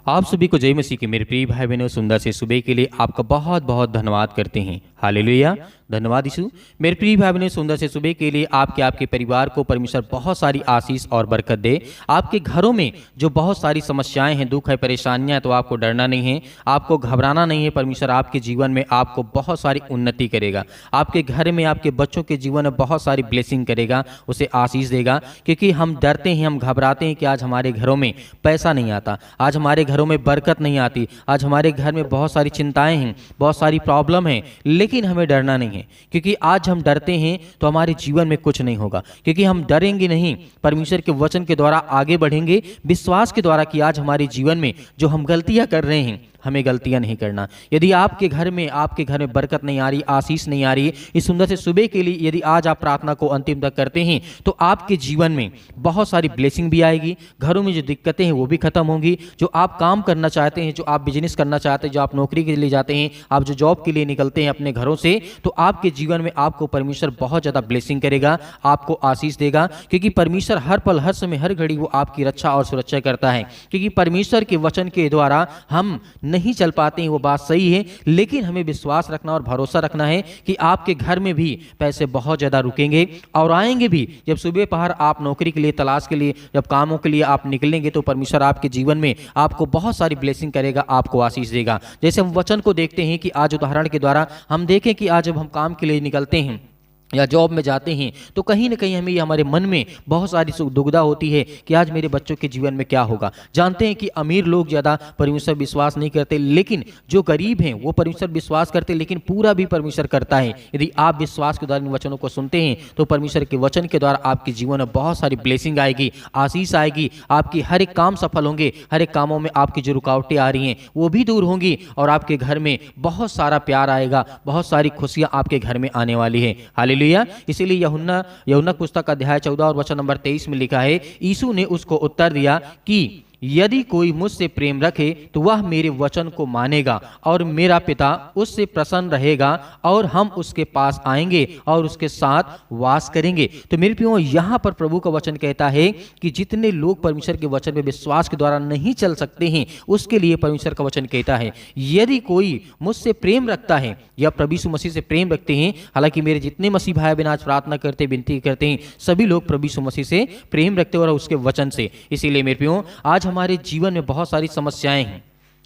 आप सभी को जय मसीह की मेरे प्रिय भाई बहनों, सुंदर से सुबह के लिए आपका बहुत बहुत धन्यवाद करते हैं। हालेलुया, धन्यवाद यीशु। मेरे प्रिय भाई बहनों, सुंदर से सुबह के लिए आपके परिवार को परमेश्वर बहुत सारी आशीष और बरकत दे। आपके घरों में जो बहुत सारी समस्याएं हैं, दुख है, परेशानियां, तो आपको डरना नहीं है, आपको घबराना नहीं है। परमेश्वर आपके जीवन में आपको बहुत सारी उन्नति करेगा। आपके घर में, आपके बच्चों के जीवन में बहुत सारी ब्लेसिंग करेगा, उसे आशीष देगा। क्योंकि हम डरते हैं, हम घबराते हैं कि आज हमारे घरों में पैसा नहीं आता, आज हमारे घरों में बरकत नहीं आती, आज हमारे घर में बहुत सारी चिंताएं हैं, बहुत सारी प्रॉब्लम है। लेकिन हमें डरना नहीं है, क्योंकि आज हम डरते हैं तो हमारे जीवन में कुछ नहीं होगा। क्योंकि हम डरेंगे नहीं, परमेश्वर के वचन के द्वारा आगे बढ़ेंगे, विश्वास के द्वारा कि आज हमारे जीवन में जो हम गलतियां कर रहे हैं, हमें गलतियां नहीं करना। यदि आपके घर में बरकत नहीं आ रही, आशीष नहीं आ रही, इस सुंदर से सुबह के लिए यदि आज आप प्रार्थना को अंतिम तक करते हैं तो आपके जीवन में बहुत सारी ब्लेसिंग भी आएगी। घरों में जो दिक्कतें हैं वो भी खत्म होंगी। जो आप काम करना चाहते हैं, जो आप बिजनेस करना चाहते हैं, जो आप नौकरी के लिए जाते हैं, आप जो जॉब के लिए निकलते हैं अपने घरों से, तो आपके जीवन में आपको परमेश्वर बहुत ज़्यादा ब्लेसिंग करेगा, आपको आशीष देगा। क्योंकि परमेश्वर हर पल, हर समय, हर घड़ी वो आपकी रक्षा और सुरक्षा करता है। क्योंकि परमेश्वर के वचन के द्वारा हम नहीं चल पाते हैं, वो बात सही है, लेकिन हमें विश्वास रखना और भरोसा रखना है कि आपके घर में भी पैसे बहुत ज़्यादा रुकेंगे और आएंगे भी। जब सुबह पहर आप नौकरी के लिए, तलाश के लिए, जब कामों के लिए आप निकलेंगे तो परमेश्वर आपके जीवन में आपको बहुत सारी ब्लेसिंग करेगा, आपको आशीष देगा। जैसे हम वचन को देखते हैं कि आज उदाहरण के द्वारा हम देखें कि आज जब हम काम के लिए निकलते हैं या जॉब में जाते हैं तो कहीं ना कहीं हमें, हमारे मन में बहुत सारी दुविधा होती है कि आज मेरे बच्चों के जीवन में क्या होगा। जानते हैं कि अमीर लोग ज़्यादा परमेश्वर विश्वास नहीं करते, लेकिन जो गरीब हैं वो परमेश्वर विश्वास करते, लेकिन पूरा भी परमेश्वर करता है। यदि आप विश्वास के द्वारा इन वचनों को सुनते हैं तो परमेश्वर के वचन के द्वारा आपके जीवन में बहुत सारी ब्लेसिंग आएगी, आशीष आएगी। आपकी हर एक काम सफल होंगे, हर एक कामों में आपकी जो रुकावटें आ रही हैं वो भी दूर होंगी और आपके घर में बहुत सारा प्यार आएगा, बहुत सारी खुशियाँ आपके घर में आने वाली है। हालेलुया। इसीलिए यूहन्ना पुस्तक अध्याय 14 और वचन नंबर 23 में लिखा है, यीशु ने उसको उत्तर दिया कि यदि कोई मुझसे प्रेम रखे तो वह मेरे वचन को मानेगा और मेरा पिता उससे प्रसन्न रहेगा और हम उसके पास आएंगे और उसके साथ वास करेंगे। तो मेरे प्रियो, यहाँ पर प्रभु का वचन कहता है कि जितने लोग परमेश्वर के वचन में विश्वास के द्वारा नहीं चल सकते हैं, उसके लिए परमेश्वर का वचन कहता है यदि कोई मुझसे प्रेम रखता है या प्रभु यीशु मसीह से प्रेम रखते हैं। हालांकि मेरे जितने मसीह भाई बहन आज प्रार्थना करते, विनती करते हैं, सभी लोग प्रभु यीशु मसीह से प्रेम रखते हैं और उसके वचन से। इसीलिए मेरे प्रियो, आज हमारे जीवन में बहुत सारी समस्याएं हैं।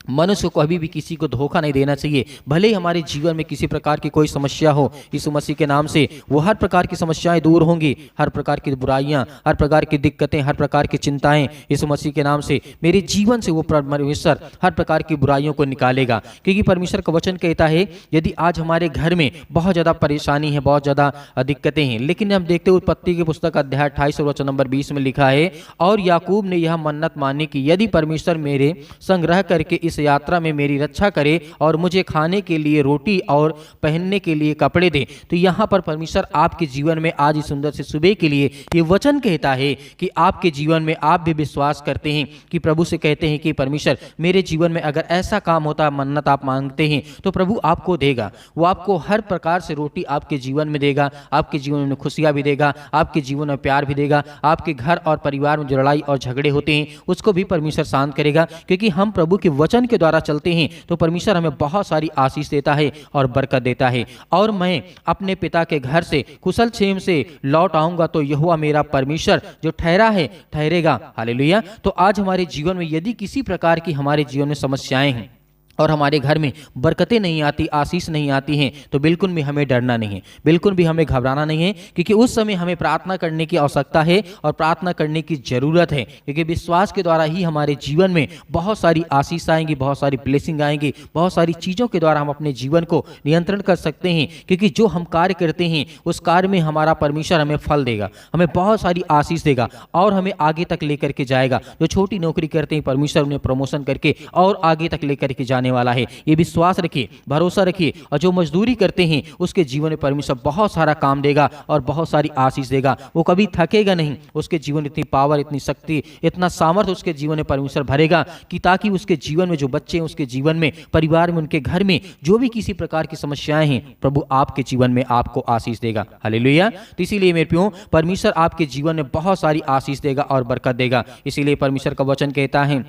मनुष्य को कभी भी किसी को धोखा नहीं देना चाहिए। भले ही हमारे जीवन में किसी प्रकार की कोई समस्या हो, यीशु मसीह के नाम से वो हर प्रकार की समस्याएं दूर होंगी, हर प्रकार की बुराइयां, हर प्रकार की दिक्कतें, हर प्रकार की चिंताएं, यीशु मसीह के नाम से मेरे जीवन से वो परमेश्वर हर प्रकार की बुराइयों को निकालेगा। क्योंकि परमेश्वर का वचन कहता है यदि आज हमारे घर में बहुत ज़्यादा परेशानी है, बहुत ज़्यादा दिक्कतें हैं, लेकिन हम देखते हैं उत्पत्ति की पुस्तक अध्याय 28 वचन नंबर 20 में लिखा है, और याकूब ने यह मन्नत मानी कि यदि परमेश्वर मेरे संग्रह करके इस यात्रा में मेरी रक्षा करे और मुझे खाने के लिए रोटी और पहनने के लिए कपड़े दे। तो यहाँ पर परमेश्वर आपके जीवन में आज इस सुंदर से सुबह के लिए ये वचन कहता है कि आपके जीवन में आप भी विश्वास करते हैं कि प्रभु से कहते हैं कि परमेश्वर मेरे जीवन में अगर ऐसा काम होता, मन्नत आप मांगते हैं तो प्रभु आपको देगा। वो आपको हर प्रकार से रोटी आपके जीवन में देगा, आपके जीवन में खुशियाँ भी देगा, आपके जीवन में प्यार भी देगा। आपके घर और परिवार में जो लड़ाई और झगड़े होते हैं उसको भी परमेश्वर शांत करेगा। क्योंकि हम प्रभु के वचन के द्वारा चलते हैं तो परमेश्वर हमें बहुत सारी आशीष देता है और बरकत देता है। और मैं अपने पिता के घर से कुशल क्षेम से लौट आऊंगा तो यहोवा मेरा परमेश्वर जो ठहरा है ठहरेगा। हालेलुया। तो आज हमारे जीवन में यदि किसी प्रकार की हमारे जीवन में समस्याएं हैं और हमारे घर में बरकतें नहीं आती, आशीष नहीं आती हैं, तो बिल्कुल भी हमें डरना नहीं है, बिल्कुल भी हमें घबराना नहीं है। क्योंकि उस समय हमें प्रार्थना करने की आवश्यकता है और प्रार्थना करने की जरूरत है। क्योंकि विश्वास के द्वारा ही हमारे जीवन में बहुत सारी आशीष आएंगी, बहुत सारी ब्लेसिंग आएंगी, बहुत सारी चीज़ों के द्वारा हम अपने जीवन को नियंत्रण कर सकते हैं। क्योंकि जो हम कार्य करते हैं उस कार्य में हमारा परमेश्वर हमें फल देगा, हमें बहुत सारी आशीष देगा और हमें आगे तक लेकर के जाएगा। जो छोटी नौकरी करते हैं परमेश्वर उन्हें प्रमोशन करके और आगे तक लेकर के जाने वाला है। ये विश्वास रखिए, भरोसा रखिए। और जो मजदूरी करते हैं उसके जीवन में परमेश्वर बहुत सारा काम देगा और बहुत सारी आशीष देगा। वो कभी थकेगा नहीं, उसके जीवन में इतनी पावर, इतनी शक्ति, इतना सामर्थ्य उसके जीवन में परमेश्वर भरेगा कि ताकि उसके जीवन में जो बच्चे हैं, उसके जीवन में, परिवार में, उनके घर में जो भी किसी प्रकार की समस्याएं हैं, प्रभु आपके जीवन में आपको आशीष देगा। हालेलुया। तो इसीलिए मेरे प्रियो, परमेश्वर आपके जीवन में बहुत सारी आशीष देगा और बरकत देगा। इसीलिए परमेश्वर का वचन कहता है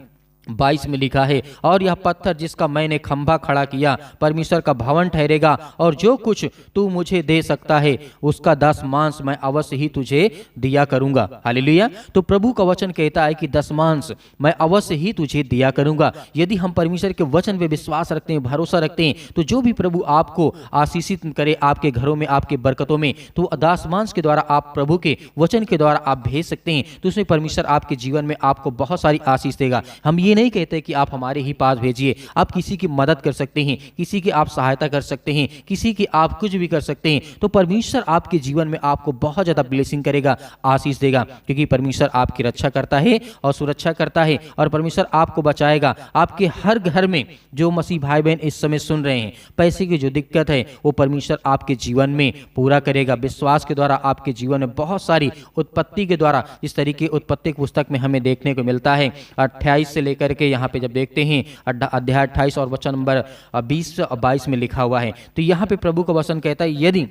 22 में लिखा है, और यह पत्थर जिसका मैंने खंभा खड़ा किया परमेश्वर का भवन ठहरेगा, और जो कुछ तू मुझे दे सकता है उसका 10वांश मैं अवश्य ही तुझे दिया करूंगा। हालेलुया। तो प्रभु का वचन कहता है कि 10वांश मैं अवश्य ही तुझे दिया करूंगा। यदि हम परमेश्वर के वचन पे विश्वास रखते हैं, भरोसा रखते हैं, तो जो भी प्रभु आपको आशीषित करे आपके घरों में, आपके बरकतों में, तो 10वांश के द्वारा आप प्रभु के वचन के द्वारा आप भेज सकते हैं, तो उसमें परमेश्वर आपके जीवन में आपको बहुत सारी आशीष देगा। हम ये नहीं कहते कि आप हमारे ही पास भेजिए, आप किसी की मदद कर सकते हैं, किसी की आप सहायता कर सकते हैं, किसी की आप कुछ भी कर सकते हैं, तो परमेश्वर आपके जीवन में आपको बहुत ज़्यादा ब्लेसिंग करेगा, आशीष देगा, क्योंकि परमेश्वर आपकी रक्षा करता है और सुरक्षा करता है, और परमेश्वर आपको बचाएगा। आपके हर घर में जो मसीह भाई बहन इस समय सुन रहे हैं, पैसे की जो दिक्कत है वो परमेश्वर आपके जीवन में पूरा करेगा। विश्वास के द्वारा आपके जीवन में बहुत सारी उत्पत्ति के द्वारा, इस तरीके उत्पत्ति की पुस्तक में हमें देखने को मिलता है 28 से लेकर के यहाँ पे जब देखते हैं अध्याय 28 और वचन नंबर 20 और 22 में लिखा हुआ है, तो यहाँ पे प्रभु का वचन कहता है, यदि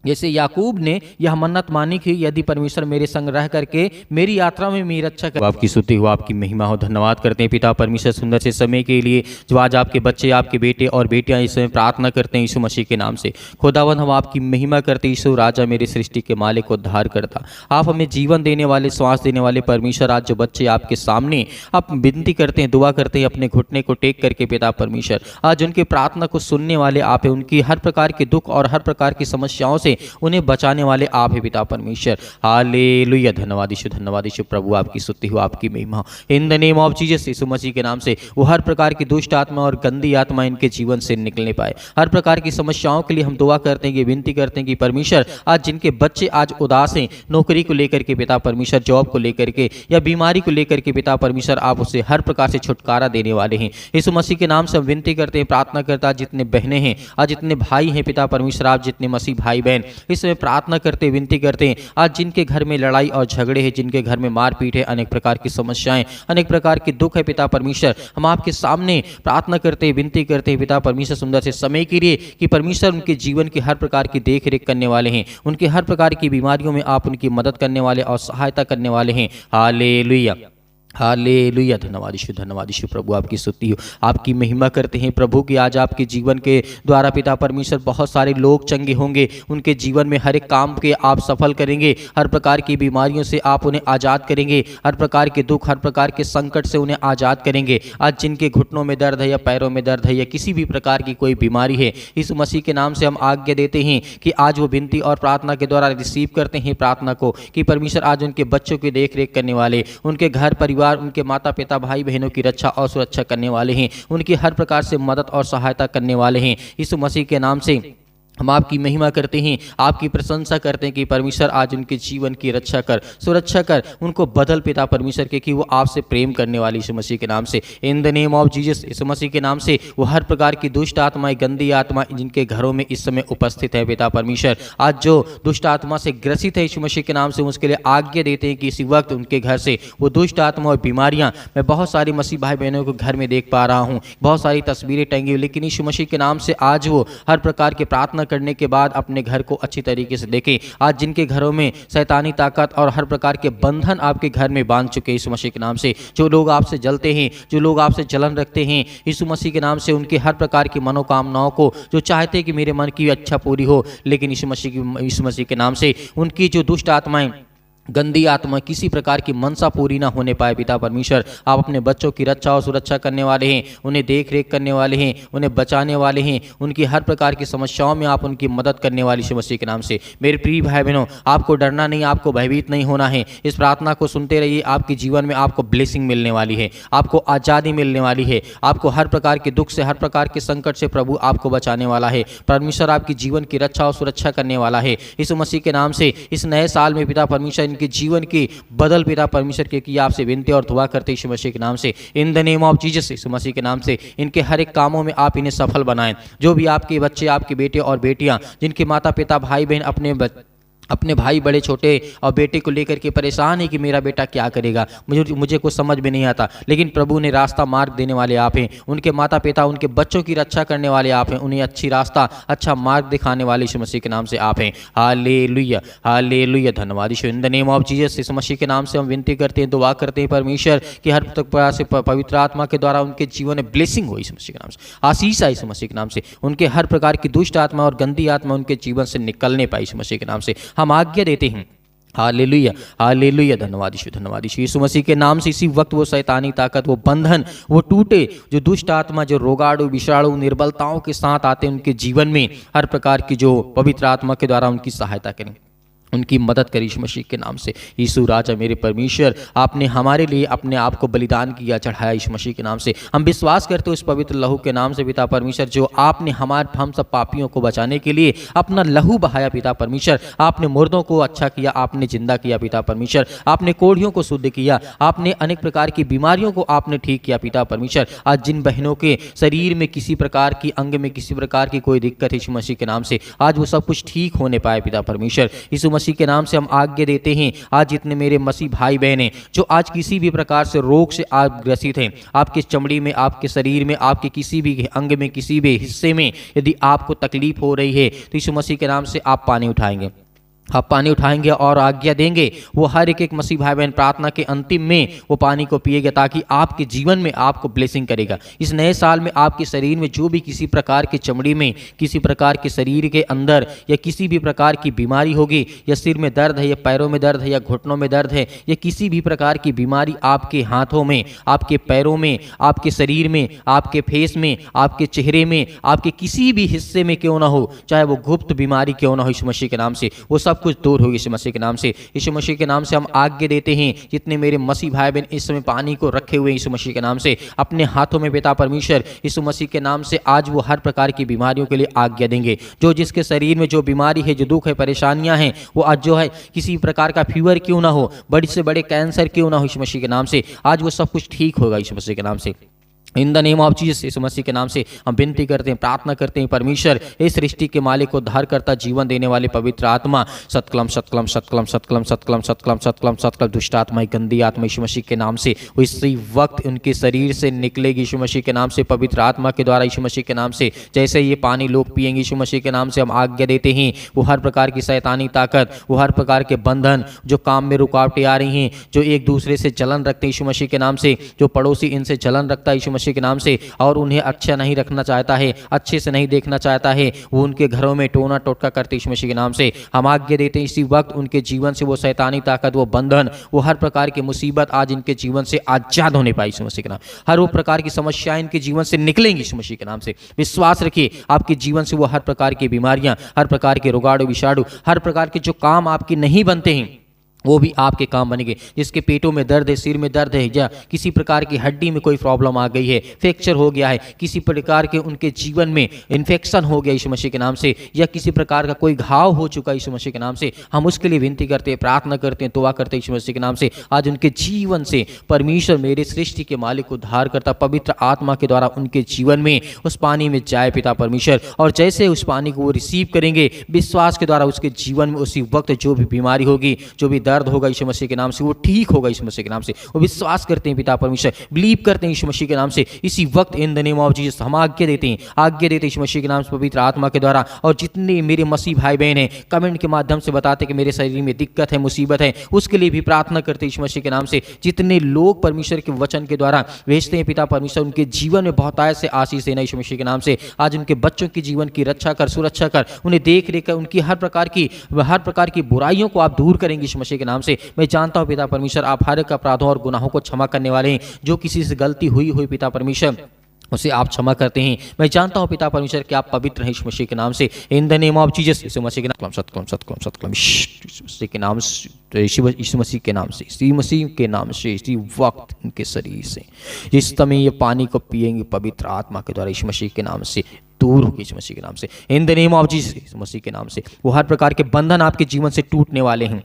जैसे याकूब ने यह मन्नत मानी कि यदि परमेश्वर मेरे संग रह करके मेरी यात्रा में मेरी रक्षा करे, आपकी स्तुति हो, आपकी महिमा हो। धन्यवाद करते हैं पिता परमेश्वर सुंदर से समय के लिए जो आज आपके बच्चे, आपके बेटे और बेटियां इस समय प्रार्थना करते हैं यीशु मसीह के नाम से। खुदावंद हम आपकी महिमा करते, यीशु राजा मेरे सृष्टि के मालिक उद्धार करता, आप हमें जीवन देने वाले, श्वास देने वाले परमेश्वर, आज जो बच्चे आपके सामने आप विनती करते हैं, दुआ करते हैं, अपने घुटने को टेक करके पिता परमेश्वर, आज उनके प्रार्थना को सुनने वाले आप हैं, उनकी हर प्रकार के दुख और हर प्रकार की समस्याओं से उन्हें बचाने वाले आप हैं पिता परमेश्वर। हालेलुया। धन्यवाद यीशु प्रभु, आपकी स्तुति हो, आपकी महिमा हो। In the name of Jesus, यीशु मसीह के नाम से वो हर प्रकार की दुष्ट आत्मा और गंदी आत्मा इनके जीवन से निकलने पाए। हर प्रकार की समस्याओं के लिए हम दुआ करते हैं, कि विनती करते हैं कि परमेश्वर आज जिनके बच्चे आज उदास हैं, नौकरी को लेकर के पिता परमेश्वर, जॉब को लेकर के या बीमारी को लेकर के पिता परमेश्वर, आप उसे हर प्रकार से छुटकारा देने वाले हैं। यीशु मसीह के नाम से हम विनती करते हैं, प्रार्थना करता, जितने बहनें हैं, आज जितने भाई हैं पिता परमेश्वर, आप जितने मसीह भाई बहन इस समय प्रार्थना करते, विनती करते हैं, आज जिनके घर में लड़ाई और झगड़े हैं, जिनके घर में मारपीट है, अनेक प्रकार की समस्याएं, अनेक प्रकार के दुख है पिता परमेश्वर, हम आपके सामने प्रार्थना करते, विनती करते हैं पिता परमेश्वर सुंदर से समय के लिए, कि परमेश्वर उनके जीवन की हर प्रकार की देख रेख करने वाले हैं, उनके हर प्रकार की बीमारियों में आप उनकी मदद करने वाले और सहायता करने वाले हैं। Hallelujah, hallelujah. धन्यवाद यीशु प्रभु, आपकी स्तुति हो, आपकी महिमा करते हैं प्रभु की आज आपके जीवन के द्वारा पिता परमेश्वर बहुत सारे लोग चंगे होंगे, उनके जीवन में हर एक काम के आप सफल करेंगे, हर प्रकार की बीमारियों से आप उन्हें आज़ाद करेंगे, हर प्रकार के दुख, हर प्रकार के संकट से उन्हें आज़ाद करेंगे। आज जिनके घुटनों में दर्द है या पैरों में दर्द है या किसी भी प्रकार की कोई बीमारी है, इस मसीह के नाम से हम आज्ञा देते हैं कि आज वो विनती और प्रार्थना के द्वारा रिसीव करते हैं प्रार्थना को, कि परमेश्वर आज उनके बच्चों की देख रेख करने वाले, उनके घर परिवार, उनके माता पिता भाई बहनों की रक्षा और सुरक्षा करने वाले हैं, उनकी हर प्रकार से मदद और सहायता करने वाले हैं। यीशु मसीह के नाम से हम आपकी महिमा करते हैं, आपकी प्रशंसा करते हैं कि परमेश्वर आज उनके जीवन की रक्षा कर, सुरक्षा कर, उनको बदल पिता परमेश्वर के, कि वो आपसे प्रेम करने वाली यीशु मसीह के नाम से, in the name of Jesus, यीशु मसीह के नाम से वो हर प्रकार की दुष्ट आत्माएं, गंदी आत्मा जिनके घरों में इस समय उपस्थित है पिता परमेश्वर, आज जो दुष्ट आत्मा से ग्रसित है यीशु मसीह के नाम से, उसके लिए आज्ञा देते हैं कि इसी वक्त उनके घर से वो दुष्ट आत्मा और बीमारियां, मैं बहुत सारी मसीह भाई बहनों को घर में देख पा रहा हूँ, बहुत सारी तस्वीरें टंगी हुई, लेकिन यीशु मसीह के नाम से आज वो हर प्रकार की प्रार्थना करने के बाद अपने घर को अच्छी तरीके से देखें। आज जिनके घरों में शैतानी ताकत और हर प्रकार के बंधन आपके घर में बांध चुके यीशु मसीह के नाम से, जो लोग आपसे जलते हैं, जो लोग आपसे जलन रखते हैं, यीशु मसीह के नाम से उनके हर प्रकार की मनोकामनाओं को, जो चाहते हैं कि मेरे मन की अच्छा पूरी हो, लेकिन यीशु मसीह के नाम से उनकी जो दुष्ट आत्माएं, गंदी आत्मा, किसी प्रकार की मनसा पूरी ना होने पाए पिता परमेश्वर, आप अपने बच्चों की रक्षा और सुरक्षा करने वाले हैं, उन्हें देख रेख करने वाले हैं, उन्हें बचाने वाले हैं, उनकी हर प्रकार की समस्याओं में आप उनकी मदद करने वाले यीशु मसीह के नाम से। मेरे प्रिय भाई बहनों, आपको डरना नहीं, आपको भयभीत नहीं होना है। इस प्रार्थना को सुनते रहिए, आपके जीवन में आपको ब्लेसिंग मिलने वाली है, आपको आज़ादी मिलने वाली है, आपको हर प्रकार के दुख से, हर प्रकार के संकट से प्रभु आपको बचाने वाला है। परमेश्वर आपकी जीवन की रक्षा और सुरक्षा करने वाला है यीशु मसीह के नाम से। इस नए साल में पिता परमेश्वर के जीवन की बदल पिता परमेश्वर के की आपसे विनती और दुआ करते यीशु मसीह के नाम से, in the name of Jesus, यीशु मसीह के नाम से इनके हर एक कामों में आप इन्हें सफल बनाएं। जो भी आपके बच्चे, आपके बेटे और बेटियां, जिनके माता पिता भाई बहन अपने भाई बड़े छोटे और बेटे को लेकर के परेशान है कि मेरा बेटा क्या करेगा, मुझे कुछ समझ में नहीं आता, लेकिन प्रभु ने रास्ता मार्ग देने वाले आप हैं। उनके माता पिता, उनके बच्चों की रक्षा करने वाले आप हैं, उन्हें अच्छी रास्ता, अच्छा मार्ग दिखाने वाले यीशु मसीह के नाम से आप हैं। हालेलुया, हालेलुया, धन्यवाद यीशु। In the name of Jesus, यीशु मसीह के नाम से हम विनती करते हैं, दुआ करते हैं परमेश्वर कि हर प्रकार से पवित्र आत्मा के द्वारा उनके जीवन में ब्लेसिंग हो यीशु मसीह के नाम से, आशीष आए यीशु मसीह के नाम से, उनके हर प्रकार की दुष्ट आत्मा और गंदी आत्मा उनके जीवन से निकलने पाए यीशु मसीह के नाम से हम आज्ञा देते हैं। हालेलुया, हालेलुया, धन्यवाद यीशु, धन्यवाद यीशु। यीशु मसीह के नाम से इसी वक्त वो शैतानी ताकत, वो बंधन, वो टूटे, जो दुष्ट आत्मा, जो रोगाणु विषाणु निर्बलताओं के साथ आते हैं उनके जीवन में, हर प्रकार की जो पवित्र आत्मा के द्वारा उनकी सहायता करें, उनकी मदद करी यीशु मसीह के नाम से। यीशु राजा मेरे परमेश्वर, आपने हमारे लिए अपने आप को बलिदान किया, चढ़ाया यीशु मसीह के नाम से। हम विश्वास करते हो इस पवित्र लहू के नाम से पिता परमेश्वर, जो आपने हम सब पापियों को बचाने के लिए अपना लहू बहाया पिता परमेश्वर। आपने मुर्दों को अच्छा किया, आपने जिंदा किया पिता परमेश्वर, आपने कोढ़ियों को शुद्ध किया, आपने अनेक प्रकार की बीमारियों को आपने ठीक किया पिता परमेश्वर। आज जिन बहनों के शरीर में किसी प्रकार की, अंग में किसी प्रकार की कोई दिक्कत है यीशु मसीह के नाम से, आज वो सब कुछ ठीक होने पाए पिता परमेश्वर। यीशु मसीह के नाम से हम आज्ञा देते हैं, आज जितने मेरे मसीह भाई बहन हैं जो आज किसी भी प्रकार से रोग से आप ग्रसित हैं, आपकी चमड़ी में, आपके शरीर में, आपके किसी भी अंग में, किसी भी हिस्से में यदि आपको तकलीफ हो रही है, तो यीशु मसीह के नाम से आप पानी उठाएंगे, आप पानी उठाएंगे और आज्ञा देंगे, वो हर एक मसीह भाई बहन प्रार्थना के अंतिम में वो पानी को पिएगा, ताकि आपके जीवन में आपको ब्लेसिंग करेगा। इस नए साल में आपके शरीर में जो भी किसी प्रकार की चमड़ी में, किसी प्रकार के शरीर के अंदर या किसी भी प्रकार की बीमारी होगी, या सिर में दर्द है, या पैरों में दर्द है, या घुटनों में दर्द है, या किसी भी प्रकार की बीमारी आपके हाथों में, आपके पैरों में, आपके शरीर में, आपके फेस में, आपके चेहरे में, आपके किसी भी हिस्से में क्यों ना हो, चाहे वो गुप्त बीमारी क्यों ना हो, यीशु मसीह के नाम से वो सब कुछ दूर होगी यीशु मसीह के नाम से। यीशु मसीह के नाम से हम आज्ञा देते हैं, जितने मेरे मसीह भाई बहन इस समय पानी को रखे हुए यीशु मसीह के नाम से अपने हाथों में पिता परमेश्वर, यीशु मसीह के नाम से आज वो हर प्रकार की बीमारियों के लिए आज्ञा देंगे। जो जिसके शरीर में जो बीमारी है, जो दुख है, परेशानियां हैं, वो आज जो है किसी प्रकार का फीवर क्यों ना हो, बड़े से बड़े कैंसर क्यों ना हो, यीशु मसीह के नाम से आज वो सब कुछ ठीक होगा यीशु मसीह के नाम से। In the name of Jesus, यीशु मसीह के नाम से हम विनती करते हैं, प्रार्थना करते हैं परमेश्वर, इस सृष्टि के मालिक को उद्धार करता, जीवन देने वाले पवित्र आत्मा, सतकलम सतकलम सतकलम सतकलम सतकलम सतकलम सतकलम सतकलम, दुष्ट आत्मा, गंदी आत्मा यीशु मसीह के नाम से वो इसी वक्त उनके शरीर से निकलेगी यीशु मसीह के नाम से, पवित्र आत्मा के द्वारा यीशु मसीह के नाम से। जैसे ये पानी लोग पिएंगे यीशु मसीह के नाम से हम आज्ञा देते हैं, वो हर प्रकार की शैतानी ताकत, वो हर प्रकार के बंधन, जो काम में रुकावटें आ रही हैं, जो एक दूसरे से जलन रखते हैं यीशु मसीह के नाम से, जो पड़ोसी इनसे जलन रखता है यीशु मसीह के नाम से और उन्हें अच्छा नहीं रखना चाहता है, अच्छे से नहीं देखना चाहता है, वो उनके घरों में टोना टोटका करते यीशु मसीह के नाम से हम आज्ञा देते हैं, इसी वक्त उनके जीवन से वो शैतानी ताकत, वो बंधन, वो हर प्रकार की मुसीबत आज इनके जीवन से आजाद होने पाई यीशु मसीह के नाम। हर वो प्रकार की समस्याएं इनके जीवन से निकलेंगी यीशु मसीह के नाम से। विश्वास रखिए, आपके जीवन से वो हर प्रकार की बीमारियां, हर प्रकार के रोगाणु विषाणु, हर प्रकार के जो काम आपके नहीं बनते हैं वो भी आपके काम बनेंगे। जिसके पेटों में दर्द है, सिर में दर्द है, या किसी प्रकार की हड्डी में कोई प्रॉब्लम आ गई है, फ्रैक्चर हो गया है, किसी प्रकार के उनके जीवन में इन्फेक्शन हो गया यीशु मसीह के नाम से, या किसी प्रकार का कोई घाव हो चुका यीशु मसीह के नाम से, हम उसके लिए विनती करते हैं, प्रार्थना करते हैं, दुआ करते हैं यीशु मसीह के नाम से। आज उनके जीवन से परमेश्वर मेरे सृष्टि के मालिक को उद्धार करता पवित्र आत्मा के द्वारा उनके जीवन में उस पानी में जाए पिता परमेश्वर, और जैसे उस पानी को वो रिसीव करेंगे विश्वास के द्वारा, उसके जीवन में उसी वक्त जो भी बीमारी होगी, जो भी दर्द होगा यीशु मसीह के नाम से वो ठीक होगा यीशु मसीह के नाम से। वो विश्वास करते हैं पिता परमेश्वर, बिलीव करते हैं यीशु मसीह के नाम से। इसी वक्त इन द नेम ऑफ जीसस हम आज्ञा देते हैं, आज्ञा देते हैं यीशु मसीह के नाम से पवित्र आत्मा के द्वारा। और जितने मेरे मसीह भाई बहन हैं कमेंट के माध्यम से बताते कि मेरे शरीर में दिक्कत है, मुसीबत है, उसके लिए भी प्रार्थना करते हैं यीशु मसीह के नाम से। जितने लोग परमेश्वर के वचन के द्वारा भेजते हैं पिता परमेश्वर, उनके जीवन में बहुतायत से आशीष देना यीशु मसीह के नाम से। आज उनके बच्चों की जीवन की रक्षा कर, सुरक्षा कर, उन्हें देख रेख कर, उनकी हर प्रकार की बुराइयों को आप दूर करेंगे यीशु मसीह के नाम से। मैं जानता हूं पिता परमेश्वर, आप हर एक अपराधों और गुनाहों को क्षमा करने वाले हैं। जो किसी से गलती हुई पिता परमेश्वर उसे आप क्षमा करते हैं। मैं जानता हूं पिता परमेश्वर कि आप पवित्र हैं यीशु मसीह के नाम से। In the name of Jesus, यीशु मसीह के नाम, सतकलम सतकलम सतकलम, यीशु मसीह के नाम से, यीशु मसीह के नाम से, यीशु मसीह के नाम से इसी वक्त इनके शरीर से जिस समय ये पानी को पिएंगे पवित्र आत्मा के द्वारा यीशु मसीह के नाम से दूर होगी यीशु मसीह के नाम से। In the name of Jesus, यीशु मसीह के नाम से वो हर प्रकार के बंधन आपके जीवन से टूटने वाले हैं।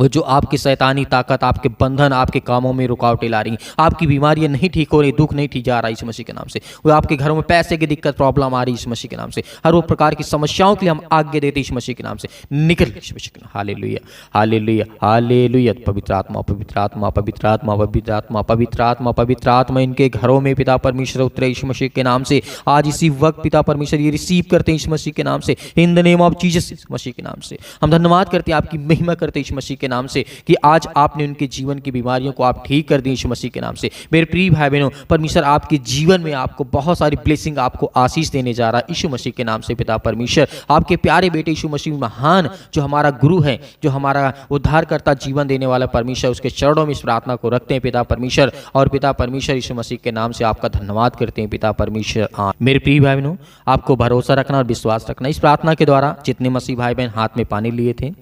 वो जो आपकी शैतानी ताकत, आपके बंधन, आपके कामों में रुकावटें ला रही, आपकी बीमारियां नहीं ठीक हो रही, दुख नहीं ठीक जा रहा यीशु मसीह के नाम से, वो आपके घरों में पैसे की दिक्कत प्रॉब्लम आ रही यीशु मसीह के नाम से, हर वो प्रकार की समस्याओं के लिए हम आज्ञा देते यीशु मसीह के नाम से, निकल यीशु मसीह के नाम। Hallelujah, hallelujah, hallelujah. पवित्र आत्मा, पवित्र आत्मा, पवित्र आत्मा, पवित्र आत्मा, पवित्र आत्मा, पवित्र आत्मा इनके घरों में पिता परमेश्वर उतरे यीशु मसीह के नाम से। आज इसी वक्त पिता परमेश्वर ये रिसीव करते हैं यीशु मसीह के नाम से, in the name of Jesus यीशु मसीह के नाम से। हम धन्यवाद करते हैं, आपकी महिमा करते हैं यीशु मसीह के नाम से कि आज आपने उनके जीवन की बीमारियों को आप ठीक कर दी यीशु मसीह के नाम से। मेरे प्रिय भाई बहनों, परमेश्वर आपके जीवन में आपको बहुत सारी ब्लेसिंग, आपको आशीष देने जा रहा है यीशु मसीह के नाम से। पिता परमेश्वर आपके प्यारे बेटे यीशु मसीह महान, जो हमारा गुरु है, जो हमारा उद्धारकर्ता, जीवन देने वाला परमेश्वर, उसके चरणों में इस प्रार्थना को रखते हैं पिता परमेश्वर। और पिता परमेश्वर यीशु मसीह के नाम से आपका धन्यवाद करते हैं पिता परमेश्वर। मेरे प्रिय भाई बहनों, आपको भरोसा रखना और विश्वास रखना, इस प्रार्थना के द्वारा जितने मसीह भाई बहन हाथ में पानी लिए थे,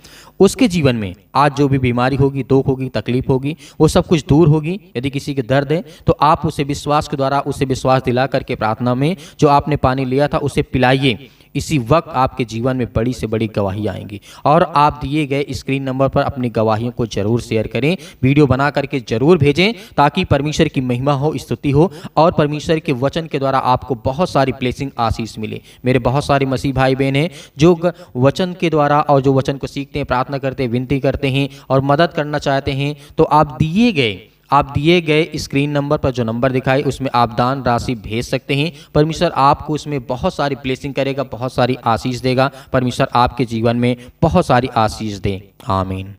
उसके जीवन में आज जो भी बीमारी होगी, दुख होगी, तकलीफ होगी, वो सब कुछ दूर होगी। यदि किसी के दर्द है तो आप उसे विश्वास के द्वारा, उसे विश्वास दिला करके प्रार्थना में जो आपने पानी लिया था उसे पिलाइए। इसी वक्त आपके जीवन में बड़ी से बड़ी गवाही आएंगी। और आप दिए गए स्क्रीन नंबर पर अपनी गवाहियों को जरूर शेयर करें, वीडियो बना करके जरूर भेजें, ताकि परमेश्वर की महिमा हो, स्तुति हो और परमेश्वर के वचन के द्वारा आपको बहुत सारी ब्लेसिंग, आशीष मिले। मेरे बहुत सारे मसीह भाई बहन हैं जो वचन के द्वारा और जो वचन को सीखते हैं, प्रार्थना करते हैं, विनती करते हैं और मदद करना चाहते हैं, तो आप दिए गए स्क्रीन नंबर पर जो नंबर दिखाए उसमें आप दान राशि भेज सकते हैं। परमेश्वर आपको उसमें बहुत सारी ब्लेसिंग करेगा, बहुत सारी आशीष देगा। परमेश्वर आपके जीवन में बहुत सारी आशीष दे। आमीन।